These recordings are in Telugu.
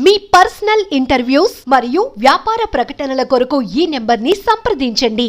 మీ పర్సనల్ ఇంటర్వ్యూస్ మరియు వ్యాపార ప్రకటనల కొరకు ఈ నెంబర్ని సంప్రదించండి.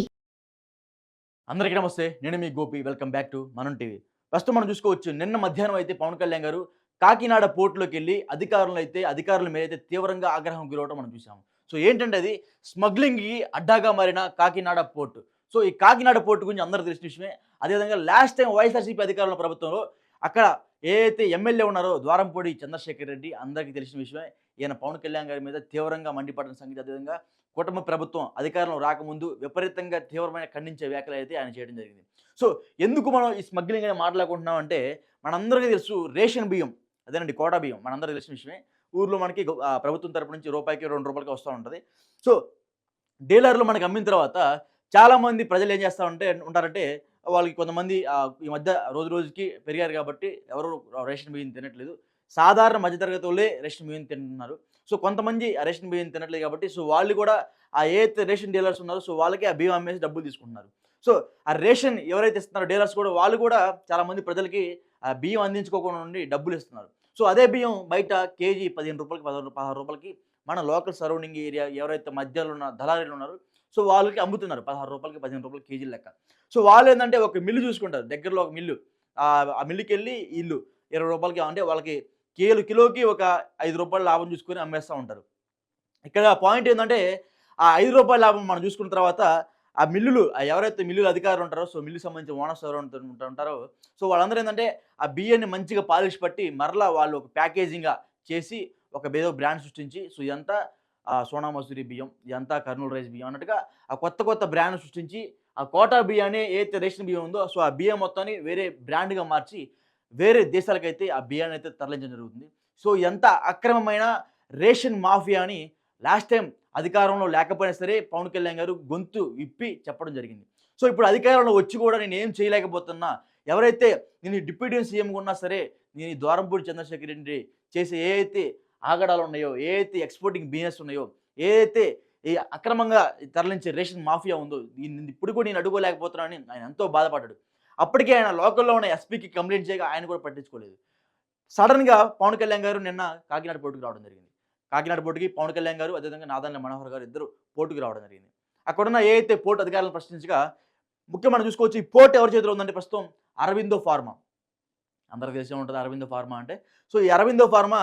అందరికీ నమస్తే. నేను మీ గోపి. వెల్కమ్ బ్యాక్ టు మనం టీవీ. ప్రస్తుతం మనం చూసుకోవచ్చు, నిన్న మధ్యాహ్నం అయితే పవన్ కళ్యాణ్ గారు కాకినాడ పోర్టులోకి వెళ్ళి అధికారుల మీద అయితే తీవ్రంగా ఆగ్రహం గురవడం మనం చూసాము. సో ఏంటంటే అది స్మగ్లింగ్‌కి అడ్డాగా మారిన కాకినాడ పోర్టు. సో ఈ కాకినాడ పోర్టు గురించి అందరికీ తెలిసిన విషయమే. అదేవిధంగా లాస్ట్ టైం వైఎస్ఆర్‌సీపీ అధికారంలో ప్రభుత్వంలో అక్కడ ఏదైతే ఎమ్మెల్యే ఉన్నారో ద్వారంపూడి చంద్రశేఖర్ రెడ్డి అందరికీ తెలిసిన విషయమే. ఈయన పవన్ కళ్యాణ్ గారి మీద తీవ్రంగా మండిపడిన సంగతి. అదేవిధంగా కుటుంబ ప్రభుత్వం అధికారంలో రాకముందు విపరీతంగా తీవ్రమైన ఖండించే వ్యాఖ్యలు అయితే ఆయన చేయడం జరిగింది. సో ఎందుకు మనం ఈ స్మగ్లింగ్ అని మాట్లాడుకుంటున్నాం అంటే, మనందరికీ తెలుసు రేషన్ బియ్యం, అదేనండి కోటా బియ్యం మనందరికీ తెలిసిన విషయమే. ఊర్లో మనకి ప్రభుత్వం తరపు నుంచి రూపాయికి, ₹2 వస్తూ ఉంటది. సో డీలర్లు మనకు అమ్మిన తర్వాత చాలామంది ప్రజలు ఏం చేస్తా ఉంటారంటే వాళ్ళకి కొంతమంది ఈ మధ్య రోజు రోజుకి పెరిగారు కాబట్టి ఎవరు రేషన్ బియ్యం తినట్లేదు. సాధారణ మధ్యతరగతి వాళ్ళే రేషన్ బియ్యం తింటున్నారు. సో కొంతమంది ఆ రేషన్ బియ్యం తినట్లేదు కాబట్టి సో వాళ్ళు కూడా ఏదైతే రేషన్ డీలర్స్ ఉన్నారో సో వాళ్ళకి ఆ బియ్యం అమ్మేసి డబ్బులు తీసుకుంటున్నారు. సో ఆ రేషన్ ఎవరైతే ఇస్తున్నారో డీలర్స్ కూడా వాళ్ళు కూడా చాలామంది ప్రజలకి ఆ బియ్యం అందించుకోకుండా ఉండి డబ్బులు ఇస్తున్నారు. సో అదే బియ్యం బయట కేజీ ₹15, ₹16 మన లోకల్ సరౌండింగ్ ఏరియా ఎవరైతే మధ్యలో ఉన్న దళారీలు ఉన్నారో సో వాళ్ళకి అమ్ముతున్నారు ₹16, ₹15 కేజీల లెక్క. సో వాళ్ళు ఏంటంటే ఒక మిల్లు చూసుకుంటారు, దగ్గరలో ఒక మిల్లు. ఆ మిల్లుకెళ్ళి ఈళ్ళు ₹20 అంటే వాళ్ళకి కిలోకి ఒక ₹5 లాభం చూసుకొని అమ్మేస్తూ ఉంటారు. ఇక్కడ పాయింట్ ఏంటంటే ఆ ₹5 లాభం మనం చూసుకున్న తర్వాత ఆ మిల్లులు ఎవరైతే మిల్లుల అధికారులు ఉంటారో సో మిల్లుకి సంబంధించిన ఓనర్స్ ఎవరైతే ఉంటారో సో వాళ్ళందరూ ఏంటంటే ఆ బియ్యాన్ని మంచిగా పాలిష్ పట్టి మరలా వాళ్ళు ఒక ప్యాకేజింగ్‌గా చేసి ఒక ఏదో బ్రాండ్ సృష్టించి సో ఇదంతా సోనా మసూరి బియ్యం, ఇదంతా కర్నూలు రైస్ బియ్యం అన్నట్టుగా ఆ కొత్త బ్రాండ్ సృష్టించి ఆ కోటా బియ్యాన్ని ఏదైతే రేషన్ బియ్యం ఉందో సో ఆ బియ్యం మొత్తాన్ని వేరే బ్రాండ్‌గా మార్చి వేరే దేశాలకైతే ఆ బియ్యాన్ని అయితే తరలించడం జరుగుతుంది. సో ఎంత అక్రమమైన రేషన్ మాఫియా అని లాస్ట్ టైం అధికారంలో లేకపోయినా సరే పవన్ కళ్యాణ్ గారు గొంతు విప్పి చెప్పడం జరిగింది. సో ఇప్పుడు అధికారంలో వచ్చి కూడా నేను ఏం చేయలేకపోతున్నా, ఎవరైతే నేను డిప్యూటీ సీఎంగా ఉన్నా సరే నేను ఈ ద్వారంపూడి చంద్రశేఖర్ రెడ్డి చేసే ఏదైతే ఆగడాలు ఉన్నాయో, ఏదైతే ఎక్స్‌పోర్టింగ్ బిజినెస్ ఉన్నాయో, ఏదైతే ఈ అక్రమంగా తరలించే రేషన్ మాఫియా ఉందో దీన్ని ఇప్పుడు కూడా నేను అడ్డుకోలేకపోతున్నానని ఆయన ఎంతో బాధపడ్డాడు. అప్పటికే ఆయన లోకల్‌లో ఉన్న ఎస్పీకి కంప్లెయింట్ చేయగా ఆయన కూడా పట్టించుకోలేదు. సడెన్‌గా పవన్ కళ్యాణ్ గారు నిన్న కాకినాడ పోర్టుకి రావడం జరిగింది. కాకినాడ పోర్టుకి పవన్ కళ్యాణ్ గారు అదేవిధంగా నాదెండ్ల మనోహర్ గారు ఇద్దరు పోర్టుకి రావడం జరిగింది. అక్కడున్న ఏదైతే పోర్ట్ అధికారులను ప్రశ్నించగా ముఖ్యంగా మనం చూసుకోవచ్చు ఈ పోర్ట్ ఎవరి చేతిలో ఉందంటే ప్రస్తుతం అరవిందో ఫార్మా. అందరికి తెలిసే ఉంటది అరవిందో ఫార్మా అంటే. సో ఈ అరవిందో ఫార్మా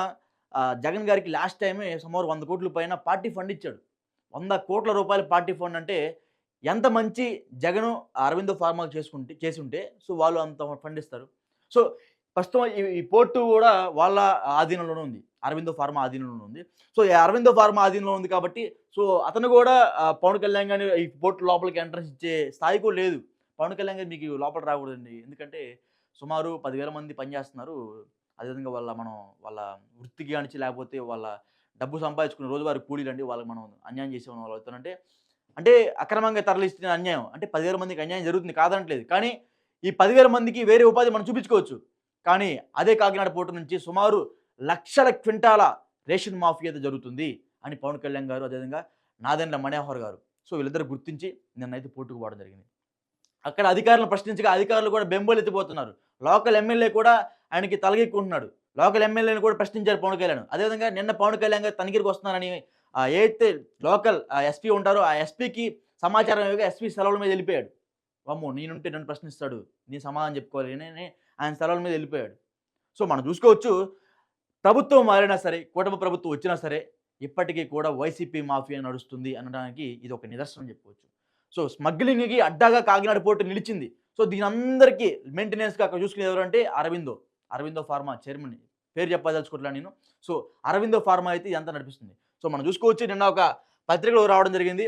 జగన్ గారికి లాస్ట్ టైమే సుమారు 100 కోట్ల పైన పార్టీ ఫండ్ ఇచ్చాడు. ₹100 కోట్ల పార్టీ ఫండ్ అంటే ఎంత మంచి జగను అరవిందో ఫార్మాకి చేసుంటే సో వాళ్ళు అంత ఫండ్ ఇస్తారు. సో ప్రస్తుతం ఈ పోర్టు కూడా వాళ్ళ ఆధీనంలోనే ఉంది. అరవిందో ఫార్మా ఆధీనంలోనే ఉంది. సో ఈ అరవిందో ఫార్మా ఆధీనంలో ఉంది కాబట్టి సో అతను కూడా పవన్ కళ్యాణ్ గారిని ఈ పోర్ట్ లోపలికి ఎంట్రన్స్ ఇచ్చే స్థాయి కూడా లేదు. పవన్ కళ్యాణ్ గారు మీకు లోపల రాకూడదండి. ఎందుకంటే సుమారు 10,000 మంది పనిచేస్తున్నారు. అదేవిధంగా వాళ్ళ వృత్తికి గానిచ్చి లేకపోతే వాళ్ళ డబ్బు సంపాదించుకునే రోజువారీ కూలీలండి. వాళ్ళకి మనం అన్యాయం చేసేవాళ్ళం వాళ్ళు అవుతానంటే అంటే అక్రమంగా తరలిస్తున్న అన్యాయం. అంటే 10,000 మందికి అన్యాయం జరుగుతుంది కాదనట్లేదు. కానీ ఈ 10,000 మందికి వేరే ఉపాధి మనం చూపించుకోవచ్చు. కానీ అదే కాకినాడ పోర్టు నుంచి సుమారు లక్షల క్వింటాల రేషన్ మాఫియా అయితే జరుగుతుంది అని పవన్ కళ్యాణ్ గారు అదేవిధంగా నాదెండ్ల మనోహర్ గారు సో వీళ్ళిద్దరు గుర్తించి నిన్నైతే పోర్టుకు పోవడం జరిగింది. అక్కడ అధికారులను ప్రశ్నించగా అధికారులు కూడా బెంబేలెత్తిపోతున్నారు. లోకల్ ఎమ్మెల్యే కూడా ఆయనకి తలగెక్కుంటున్నాడు. లోకల్ ఎమ్మెల్యేని కూడా ప్రశ్నించారు పవన్ కళ్యాణ్. అదేవిధంగా నిన్న పవన్ కళ్యాణ్ గారు తనిఖీకి వస్తున్నారని ఏదైతే లోకల్ ఎస్పీ ఉంటారో ఆ ఎస్పీకి సమాచారం ఇవ్వగా ఎస్పీ సెలవుల మీద వెళ్ళిపోయాడు. వామ్మో! నేనుంటే నన్ను ప్రశ్నిస్తాడు, నేను సమాధానం చెప్పుకోవాలి అని ఆయన సెలవుల మీద వెళ్ళిపోయాడు. సో మనం చూసుకోవచ్చు, ప్రభుత్వం మారినా సరే, కూటమి ప్రభుత్వం వచ్చినా సరే ఇప్పటికీ కూడా వైసీపీ మాఫియా నడుస్తుంది అనడానికి ఇది ఒక నిదర్శనం చెప్పుకోవచ్చు. సో స్మగ్లింగ్‌కి అడ్డాగా కాకినాడ పోర్టు నిలిచింది. సో దీనందరికీ మెయింటెనెన్స్‌గా అక్కడ చూసుకునేది ఎవరంటే అరవిందో ఫార్మా చైర్మన్. పేరు చెప్పదలుచుకోవట్లే నేను. సో అరవిందో ఫార్మా అయితే ఇదంతా నడిపిస్తుంది. సో మనం చూసుకోవచ్చు, నిన్న ఒక పత్రికలో రావడం జరిగింది.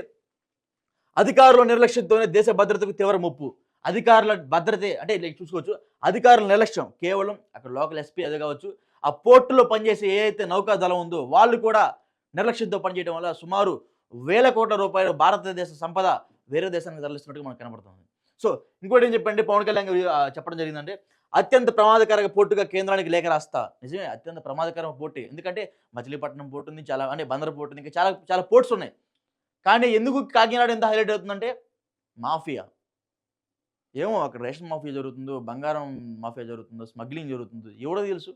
అధికారుల నిర్లక్ష్యంతోనే దేశ భద్రతకు తీవ్ర ముప్పు. అధికారుల భద్రతే అంటే చూసుకోవచ్చు, అధికారుల నిర్లక్ష్యం కేవలం అక్కడ లోకల్ ఎస్పీ అదే కావచ్చు, ఆ పోర్టులో పనిచేసే ఏదైతే నౌకా దళం ఉందో వాళ్ళు కూడా నిర్లక్ష్యంతో పనిచేయడం వల్ల సుమారు ₹1,000 కోట్ల భారతదేశ సంపద వేరే దేశానికి తరలిస్తున్నట్టుగా మనకు కనబడుతుంది. సో ఇంకోటి ఏం చెప్పండి పవన్ కళ్యాణ్ గారు చెప్పడం జరిగిందంటే, అత్యంత ప్రమాదకర పోర్టుగా కేంద్రానికి లేఖ రాస్తా. నిజమే, అత్యంత ప్రమాదకరమైన పోర్టే. ఎందుకంటే మచిలీపట్నం పోర్ట్ ఉంది, చాలా అంటే బందర్ పోర్ట్ ఉంది, ఇంకా చాలా చాలా పోర్ట్స్ ఉన్నాయి. కానీ ఎందుకు కాకినాడ ఎంత హైలైట్ అవుతుందంటే మాఫియా. ఏమో అక్కడ రేషన్ మాఫియా జరుగుతుందో, బంగారం మాఫియా జరుగుతుందో, స్మగ్లింగ్ జరుగుతుందో ఎవడో తెలుసు.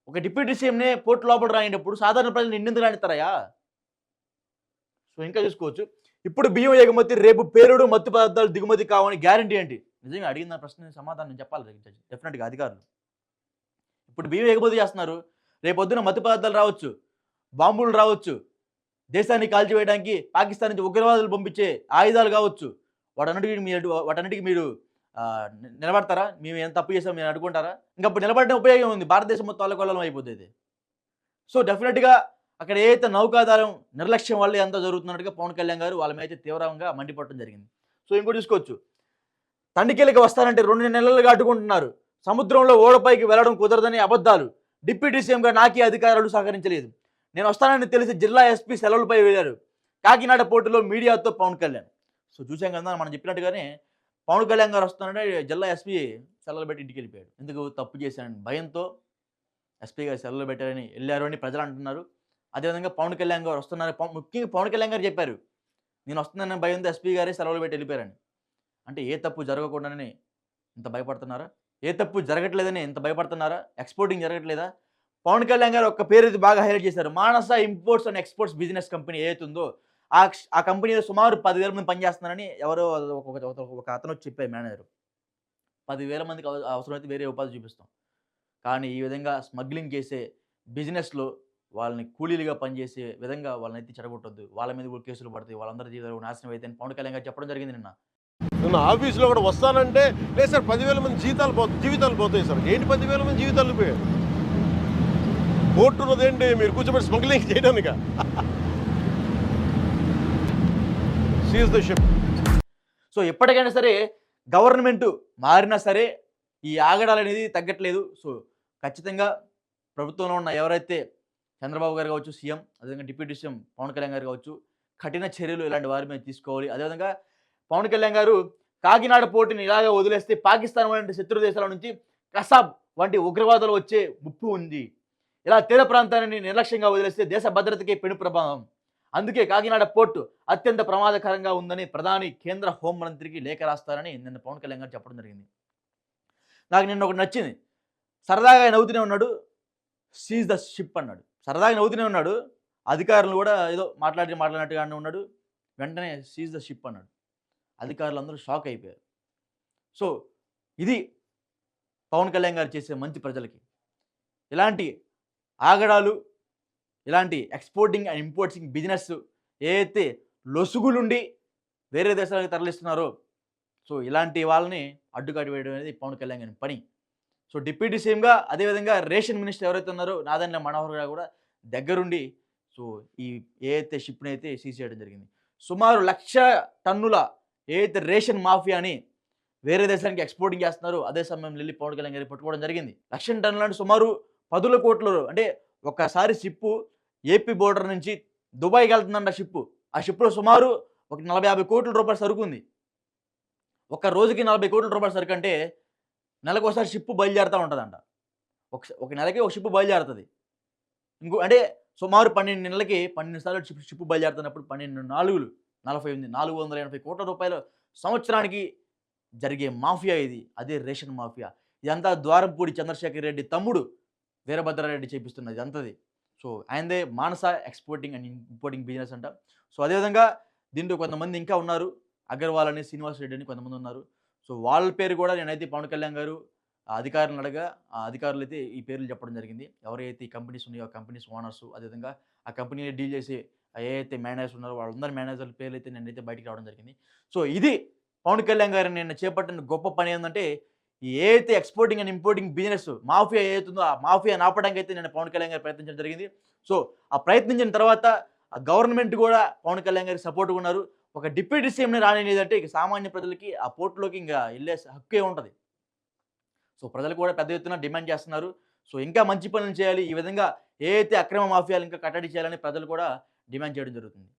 ఒక డిప్యూటీ సీఎంనే పోర్టు లోపల రాయినప్పుడు సాధారణ ప్రజలు నిన్నెందుకు రానిస్తారయ్యా? సో ఇంకా చూసుకోవచ్చు. ఇప్పుడు బియ్యం ఎగుమతి, రేపు పేలుడు మత్తు పదార్థాలు దిగుమతి కావని గ్యారంటీ ఏంటి? నిజంగా అడిగిన ప్రశ్న సమాధానం చెప్పాలి డెఫినెట్‌గా అధికారులు. ఇప్పుడు బియ్యం ఎగుమతి చేస్తున్నారు. రేపొద్దున మత్తు పదార్థాలు రావచ్చు, బాంబులు రావచ్చు, దేశాన్ని కాల్చివేయడానికి పాకిస్తాన్ నుంచి ఉగ్రవాదులు పంపించే ఆయుధాలు కావచ్చు. వాటన్నిటికి మీరు నిలబడతారా? మేము ఏం తప్పు చేసాం మీరు అనుకుంటారా? ఇంక అప్పుడు నిలబడడం ఉపయోగం ఉంది. భారతదేశం మొత్తం అల్లకల్లోలం అయిపోతుంది. సో డెఫినెట్‌గా అక్కడ ఏదైతే నౌకాదళం నిర్లక్ష్యం వల్ల ఎంత జరుగుతున్నట్టుగా పవన్ కళ్యాణ్ గారు వాళ్ళ మీద తీవ్రంగా మండిపడటం జరిగింది. సో ఇంకోటి చూసుకోవచ్చు. తనిఖీలకి వస్తానంటే 2 నెలలుగా అడ్డుకుంటున్నారు. సముద్రంలో ఓడపైకి వెళ్లడం కుదరదని అబద్ధాలు. డిప్యూటీ సీఎంగా నాకీ అధికారులు సహకరించలేదు. నేను వస్తానని తెలిసి జిల్లా ఎస్పీ సెలవులపై వెళ్ళారు. కాకినాడ పోర్టులో మీడియాతో పవన్ కళ్యాణ్. సో చూసాం కదా మనం చెప్పినట్టుగానే పవన్ కళ్యాణ్ గారు వస్తున్నారంటే జిల్లా ఎస్పీ సెలవులు పెట్టి ఇంటికి వెళ్ళిపోయాడు. ఎందుకు? తప్పు చేశానని భయంతో ఎస్పీ గారు సెలవులు పెట్టారని వెళ్ళారు అని ప్రజలు అంటున్నారు. అదేవిధంగా పవన్ కళ్యాణ్ గారు వస్తున్నారు. ముఖ్యంగా పవన్ కళ్యాణ్ గారు చెప్పారు, నేను వస్తున్నానని భయంతో ఎస్పీ గారే సెలవులు పెట్టి వెళ్ళిపోయారని. అంటే ఏ తప్పు జరగకుండానే ఇంత భయపడుతున్నారా? ఏ తప్పు జరగట్లేదని ఇంత భయపడుతున్నారా? ఎక్స్పోర్టింగ్ జరగట్లేదా? పవన్ కళ్యాణ్ గారు ఒక్క పేరు అయితే బాగా హైలైట్ చేశారు. Manasa imports and exports business company ఏదైతుందో ఆ కంపెనీలో సుమారు 10,000 మంది పనిచేస్తున్నారని ఎవరో ఒక అతను వచ్చి చెప్పారు మేనేజర్. 10,000 మందికి అవసరమైతే వేరే ఉపాధి చూపిస్తాం. కానీ ఈ విధంగా స్మగ్లింగ్ చేసే బిజినెస్‌లో వాళ్ళని కూలీలుగా పనిచేసే విధంగా వాళ్ళనైతే చెడగొట్టొద్దు. వాళ్ళ మీద కూడా కేసులు పడతాయి. వాళ్ళందరి జీవితాలు నాశనం అయితాయని పవన్ కళ్యాణ్ గారు చెప్పడం జరిగింది నిన్న. నిన్న ఆఫీస్లో కూడా వస్తానంటే లేదు సార్ 10,000 మంది జీవితాలు పోతాయి సార్. ఏంటి 10,000 మంది జీవితాలు పోయాయి? కోర్టు ఉన్నదేంటి మీరు కూర్చోబెట్టి స్మగ్లింగ్ చేయడానిక? Seize the ship. సో ఎప్పటికైనా సరే గవర్నమెంట్ మారినా సరే ఈ ఆగడాలు అనేది తగ్గట్లేదు. సో ఖచ్చితంగా ప్రభుత్వంలో ఉన్న ఎవరైతే చంద్రబాబు గారు కావచ్చు సీఎం, అదేవిధంగా డిప్యూటీ సీఎం పవన్ కళ్యాణ్ గారు కావచ్చు, కఠిన చర్యలు ఇలాంటి వారి మీద తీసుకోవాలి. అదేవిధంగా పవన్ కళ్యాణ్ గారు కాకినాడ పోర్టుని ఇలాగే వదిలేస్తే పాకిస్తాన్ వంటి శత్రు దేశాల నుంచి కసాబ్ వంటి ఉగ్రవాదులు వచ్చే ముప్పు ఉంది. ఇలా తీర ప్రాంతాన్ని నిర్లక్ష్యంగా వదిలేస్తే దేశ భద్రతకి పెను ప్రమాదం. అందుకే కాకినాడ పోర్టు అత్యంత ప్రమాదకరంగా ఉందని ప్రధాని కేంద్ర హోంమంత్రికి లేఖ రాస్తారని నిన్న పవన్ కళ్యాణ్ గారు చెప్పడం జరిగింది. నాకు నిన్న ఒకటి నచ్చింది. సరదాగా నవ్వుతూనే ఉన్నాడు, సీజ్ ద షిప్ అన్నాడు. సరదాగా నవ్వుతూనే ఉన్నాడు, అధికారులు కూడా ఏదో మాట్లాడినట్టుగానే ఉన్నాడు. వెంటనే సీజ్ ద షిప్ అన్నాడు. అధికారులు అందరూ షాక్ అయిపోయారు. సో ఇది పవన్ కళ్యాణ్ గారు చేసే మంచి ప్రజలకి. ఇలాంటి ఆగడాలు, ఇలాంటి ఎక్స్పోర్టింగ్ అండ్ ఇంపోర్టింగ్ బిజినెస్ ఏదైతే లొసుగులుండి వేరే దేశాలకు తరలిస్తున్నారో, సో ఇలాంటి వాళ్ళని అడ్డుకట్టి వేయడం అనేది పవన్ కళ్యాణ్ గారి పని. సో డిప్యూటీ సీఎంగా అదేవిధంగా రేషన్ మినిస్టర్ ఎవరైతే ఉన్నారో నాదెండ్ల మనోహర్ గారు కూడా దగ్గరుండి సో ఈ ఏదైతే షిప్ని అయితే సీజ్ చేయడం జరిగింది. సుమారు 1,00,000 టన్నుల ఏదైతే రేషన్ మాఫియాని వేరే దేశానికి ఎక్స్పోర్టింగ్ చేస్తున్నారో అదే సమయంలో వెళ్ళి పవన్ కళ్యాణ్ గారికి పట్టుకోవడం జరిగింది. 1,00,000 టన్నులు అంటే సుమారు 10 కోట్ల, అంటే ఒక్కసారి షిప్పు ఏపీ బోర్డర్ నుంచి దుబాయ్కి వెళ్తుందంట షిప్పు. ఆ షిప్లో సుమారు ఒక 40-50 కోట్ల రూపాయల సరుకు ఉంది. ఒక రోజుకి 40 కోట్ల రూపాయల సరుకు అంటే నెలకోసారి షిప్పు బయలుదేరుతూ ఉంటుందంట. ఒక నెలకి ఒక షిప్పు బయలుదేరుతుంది. అంటే సుమారు 12 నెలలకి 12 సార్లు షిప్పు బయలుదేరుతున్నప్పుడు 12 48 480 కోట్ల రూపాయలు సంవత్సరానికి జరిగే మాఫియా ఇది. అదే రేషన్ మాఫియా. ఇదంతా ద్వారంపూడి చంద్రశేఖర్ రెడ్డి తమ్ముడు వీరభద్రారెడ్డి చేపిస్తున్నది అంతది. సో ఆయనదే మానస ఎక్స్పోర్టింగ్ అండ్ ఇంపోర్టింగ్ బిజినెస్ అంట. సో అదేవిధంగా దీంట్లో కొంతమంది ఇంకా ఉన్నారు. అగర్వాల్ అని, శ్రీనివాస్ రెడ్డి అని కొంతమంది ఉన్నారు. సో వాళ్ళ పేరు కూడా నేనైతే పవన్ కళ్యాణ్ గారు అధికారులను అడగా ఆ అధికారులు అయితే ఈ పేర్లు చెప్పడం జరిగింది. ఎవరైతే ఈ కంపెనీస్ ఉన్నాయో ఆ కంపెనీస్ ఓనర్స్, అదేవిధంగా ఆ కంపెనీని డీల్ చేసే ఏదైతే మేనేజర్స్ ఉన్నారో వాళ్ళందరి మేనేజర్ల పేర్లు అయితే నేనైతే బయటికి రావడం జరిగింది. సో ఇది పవన్ కళ్యాణ్ గారు నిన్న చేపట్టిన గొప్ప పని ఏంటంటే ఏదైతే exporting and importing business mafia ఏదైతుందో ఆ మాఫియా ఆపడానికి అయితే నేను పవన్ కళ్యాణ్ గారు ప్రయత్నించడం జరిగింది. సో ఆ ప్రయత్నించిన తర్వాత ఆ గవర్నమెంట్ కూడా పవన్ కళ్యాణ్ గారికి సపోర్ట్గా ఉన్నారు. ఒక డిప్యూటీ సీఎంని రానిలేదంటే ఇక సామాన్య ప్రజలకి ఆ పోర్టులోకి ఇంకా వెళ్ళే హక్కే ఉంటుంది. సో ప్రజలు కూడా పెద్ద ఎత్తున డిమాండ్ చేస్తున్నారు. సో ఇంకా మంచి పనులు చేయాలి, ఈ విధంగా ఏదైతే అక్రమ మాఫియాలు ఇంకా కట్టడి చేయాలని ప్రజలు కూడా డిమాండ్ చేయడం జరుగుతుంది.